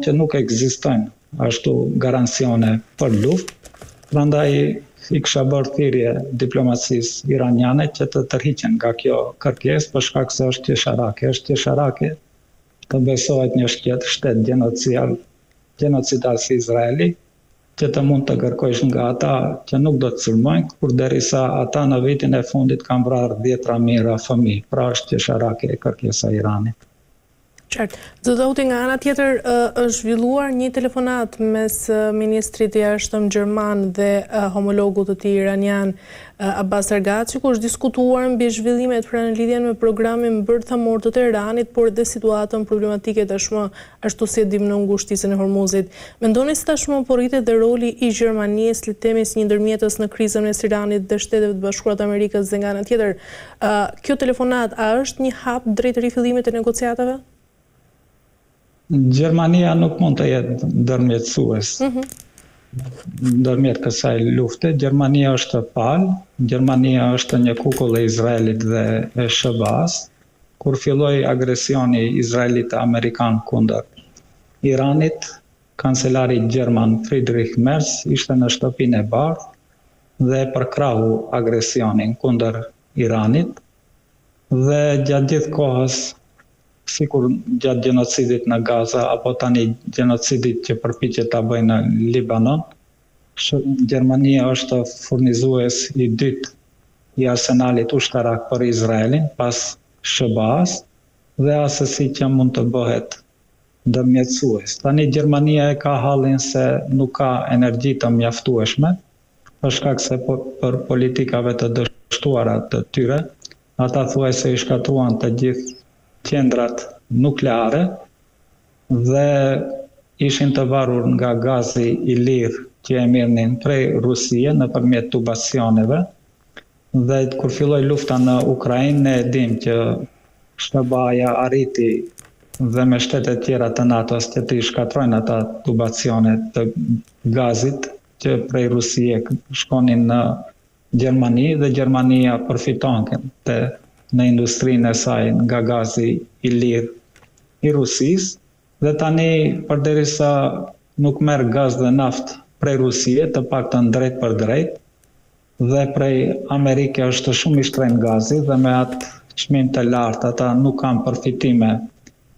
që nuk ekzistojnë ashtu garancione për luftë, prandaj i kisha bërë thirrje diplomacisë iraniane që të tërhiqen nga kjo kërkesë për shkak se është qesharake të besohet një shtet genocidal si Izraeli, që të mund të kërkojsh nga ata që nuk do të sulmojnë, kurderisa ata në vitin e fundit kanë vrarë 10 mijëra fëmijë. Pra është qesharake kërkesa e Iranit. Qartë. Zotauti, nga ana tjetër është zhvilluar një telefonat mes ministrit i jashtëm gjerman dhe homologut të tij iranian Abbas Arghachi, ku është diskutuar mbi zhvillimet në lidhje me programin bërthamor të Teheranit, por dhe situatën problematike tashmë ashtu si e dim në ngushtisën e Hormuzit. Mendoni se tashmë po rritet dhe roli i Gjermanisë, le të themi si një ndërmjetës në krizën mes Iranit dhe Shteteve të Bashkuara të Amerikës, dhe nga ana tjetër, kjo telefonat a është një hap drejt rifillimit të negociatave? Gjermania nuk mund të jetë ndërmjetësues ndërmjet kësaj lufte. Gjermania është palë, Gjermania është një kukull e Izraelit dhe e SBA-s. Kur filloi agresioni izraelit amerikan kundër Iranit, kancelari gjerman Friedrich Merz ishte në shtëpinë e bardhë dhe përkrahu agresionin kundër Iranit dhe gjatë gjithë kohës, sikur gjatë gjenocidit në Gaza apo tani gjenocidit që përpiqet ta bëjë në Libanon, Gjermania është furnizues i dytë i arsenalit ushtarak për Izraelin pas SBA-s dhe asesi që mund të bëhet ndërmjetësues. Tani Gjermania e ka hallin se nuk ka energji të mjaftueshme, për shkak se për politikave të dështuara të tyre, ata thuajse i shkatruan të gjithë qendrat nukleare dhe ishin të varur nga gazi i lirë që e mirnin prej Rusie nëpërmjet tubacioneve, dhe kur filloi lufta në Ukrainë, ne e dim që SBA-ja arriti dhe me shtetet tjera të NATO-s që të shkatrojnë ata tubacione të gazit që prej Rusie shkonin në Gjermani dhe Gjermania përfiton në industrinë e saj nga gazi i lirë i Rusisë, dhe tani përderisa nuk merr gaz dhe naftë prej Rusie, të paktën drejt për drejt, dhe prej Amerike është shumë i shtrenjtë gazi dhe me atë çmim të lartë ata nuk kanë përfitime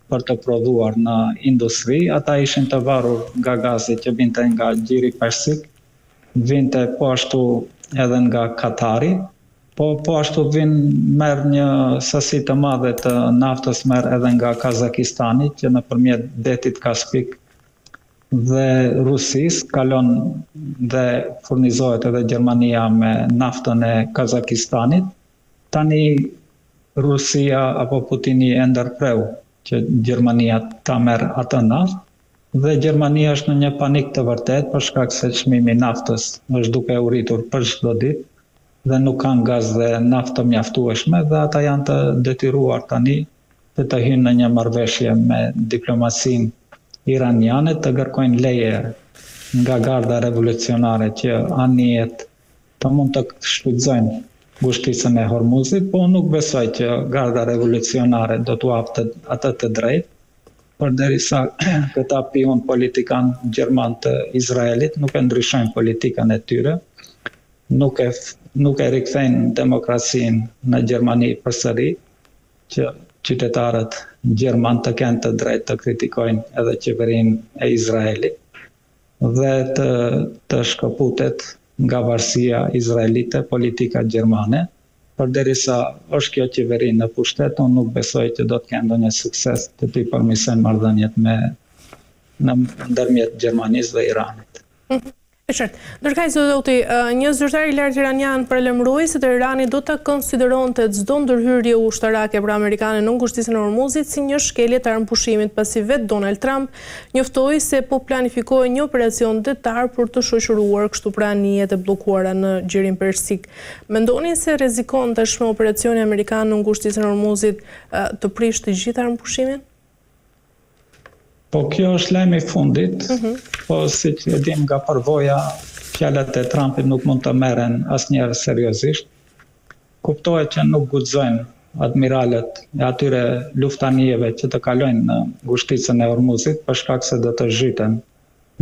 për të prodhuar në industri, ata ishin të varur nga gazi që vinte nga Gjiri Persik, vinte po ashtu edhe nga Katari, po ashtu merr një sasi të madhe të naftës merr edhe nga Kazakistani, që nëpërmjet detit Kaspik dhe Rusisë kalon dhe furnizohet edhe Gjermania me naftën e Kazakistanit. Tani Rusia apo Putini e ndërpreu që Gjermania ta merr atë naftë dhe Gjermania është në një panik të vërtet për shkak se çmimi i naftës është duke u rritur për çdo ditë dhe nuk kanë gaz dhe naftë të mjaftueshme, dhe ata janë të detyruar tani të hyjnë në një marrëveshje me diplomacinë iraniane, të kërkojnë leje nga garda revolucionare që anijet të mund të shfrytëzojnë ngushtisën e Hormuzit, po nuk besoj që garda revolucionare do t'u hapte atë të drejtë, përderisa këta pion politikan gjerman të Izraelit nuk e ndryshojnë politikën e tyre, nuk e rikthejnë demokracinë në Gjermani përsëri, që qytetarët gjerman të kenë të drejtë të kritikojnë edhe qeverinë e Izraelit dhe të shkëputet nga varësia izraelite politika gjermane, përderisa është kjo qeveri në pushtet, unë nuk besoj që do të kenë ndonjë sukses të t'i përmirësojnë marrëdhëniet ndërmjet Gjermanisë dhe Iranit. E qartë. Ndërkaq, zotauti, një zyrtar i lartë iranian paralajmëroi se Teherani do ta konsideronte çdo ndërhyrje ushtarake pra amerikane në ngushtisën e Hormuzit si një shkelje të armpushimit, pasi vetë Donald Trump njoftoi se po planifikoi një operacion detar për të shoqëruar kështu pra anijet e bllokuara në Gjirin Persik. Mendoni se rrezikon tashmë operacioni amerikan në ngushtisën e Hormuzit të prishë të gjithë armpushimin? Po kjo është lajmi i fundit, po siç e dim nga përvoja, fjalët e Trumpit nuk mund të merren asnjëherë seriozisht. Kuptohet që nuk guxojnë admiralët e atyre luftanijeve që të kalojnë në ngushticën e Hormuzit për shkak se do të zhyten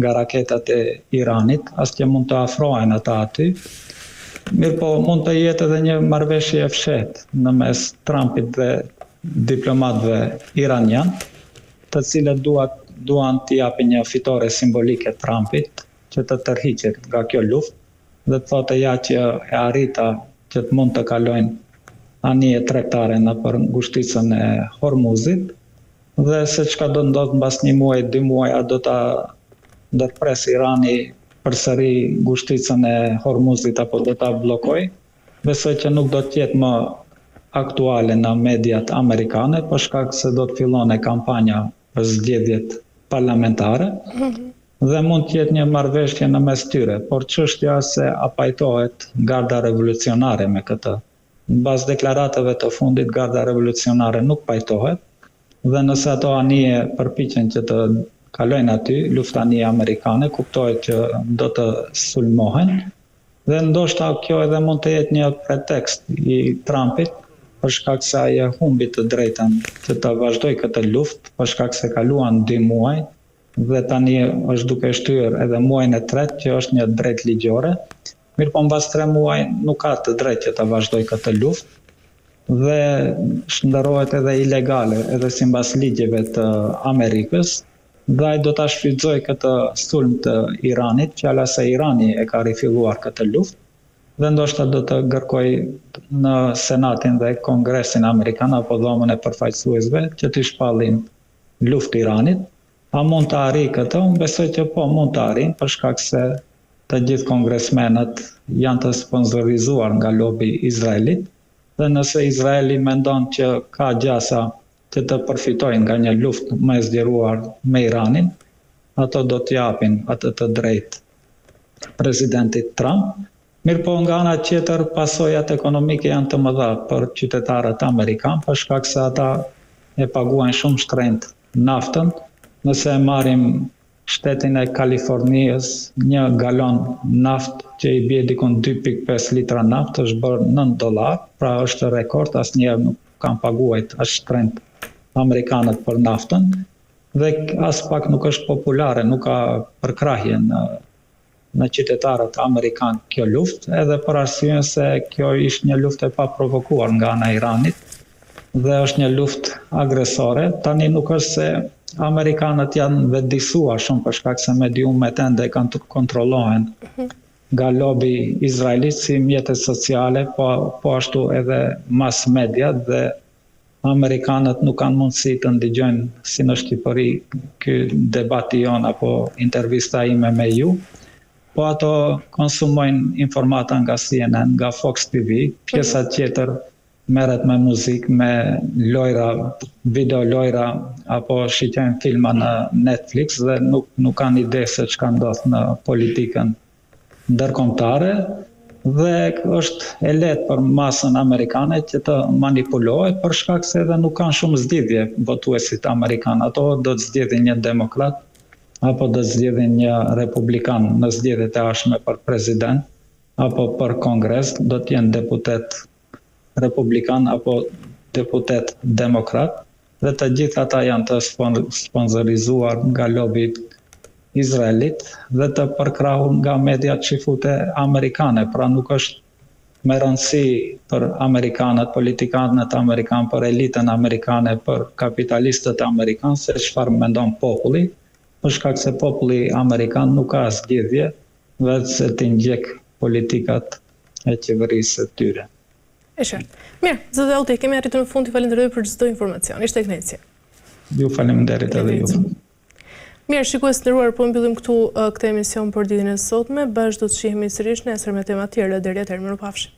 nga raketat e Iranit, as që mund të afrohen ata aty. Mirë po mund të jetë edhe një marrëveshje e fshehtë në mes Trumpit dhe diplomatëve iranian, të cilët duan t'i japin një fitore simbolike Trumpit që të tërhiqet nga kjo luftë dhe të thotë ja që e arrita që të mund të kalojnë anije tregtare në për ngushticën e Hormuzit dhe se çka do ndodh mbas një muaji, 2 muaj, a do ta ndërpres Irani përsëri ngushticën e Hormuzit apo do ta bllokoj. Besoj që nuk do të jetë më aktuale në mediat amerikane për shkak se do të fillon kampanja për zgjedhjet parlamentare dhe mund të jetë një marrëveshje në mes tyre, por çështja se a pajtohet Garda Revolucionare me këtë. Mbas deklaratave të fundit, Garda Revolucionare nuk pajtohet dhe nëse ato anije përpiqen që të kalojnë aty, luftanije amerikane, kuptohet që do të sulmohen dhe ndoshta kjo edhe mund të jetë një pretekst i Trumpit për shkak se ai e humbi të drejtën që të vazhdoj këtë luftë për shkak se kaluan 2 muaj dhe tani është duke shtyr edhe muajin e tretë që është një drejtë ligjore. Mirë po mbas 3 muaj nuk ka të drejtë që të vazhdoj këtë luftë dhe shndërrohet edhe ilegale edhe sipas ligjeve të Amerikës dhe ai do ta shfrytëzoj këtë sulm të Iranit, fjala se Irani e ka rifilluar këtë luftë dhe ndoshta do të kërkoj në Senatin dhe Kongresin Amerikan apo dhomën e përfaqësuesve që t'i shpallin luftë Iranit. A mund të arrijë këtë? Unë besoj që po mund të arrijë për shkak se të gjithë kongresmenët janë të sponsorizuar nga lobi Izraelit dhe nëse Izraeli mendon që ka gjasa që të përfitojnë nga një luftë më e zgjeruar me Iranin, ato do të japin atë të drejtë presidentit Trump. Mirë po nga ana tjetër pasojat ekonomike janë të mëdha për qytetarët amerikanë për shkak se ata e paguajnë shumë shtrenjtë naftën. Nëse e marrim shtetin e Kalifornisë, një galon naftë që i bie dikon 2.5 litra naftë është bërë $9, pra është rekord, asnjëherë nuk kanë paguar as shtrenjtë amerikanët për naftën dhe as pak nuk është populare, nuk ka përkrahje në qytetarët amerikanë kjo luftë, edhe për arsyen se kjo ishte një luftë e paprovokuar nga ana e Iranit dhe është një luftë agresore. Tani nuk është se amerikanët janë vetëdijsuar shumë për shkak se mediumet ende kanë të kontrollohen nga lobi izraelit si mjetet sociale, po ashtu edhe mass media dhe amerikanët nuk kanë mundësi të ndigjojnë si në Shqipëri ky debati jon apo intervista ime me ju, po ato konsumojnë informata nga CNN, nga Fox TV, pjesa tjetër merret me muzikë, me lojra, video lojra apo shikojnë filma në Netflix dhe nuk kanë ide se çka ndodh në politikën ndërkombëtare dhe është e lehtë për masën amerikane që të manipulohet për shkak se edhe nuk kanë shumë zgjidhje votuesit amerikanë. Ato do të zgjedhin një demokrat apo do të zgjedhin një republikan në zgjedhjet e ardhshme për president apo për kongres, do të jenë deputet republikan apo deputet demokrat dhe të gjithë ata janë të sponsorizuar nga lobi Izraelit dhe të përkrahur nga mediat shifute amerikane, pra nuk është me rëndësi për amerikanët, politikanët amerikanë, për elitën amerikane, për kapitalistët amerikanë se çfarë mendon populli, për shkak se populli amerikan nuk ka zgjedhje vetë se të ndjek politikat e qeverisë së tyre. E qartë. Mirë, zoti Auti, kemi arritur në fund, falenderoj për çdo informacion. Ishte kënaqësi. Ju faleminderit edhe ju. Mirë, shikues të nderuar, po mbyllim këtu këtë emision për ditën e sotme. Bashkë do të shihemi sërish nesër me tema të tjera. Deri atëherë, mirupafshim.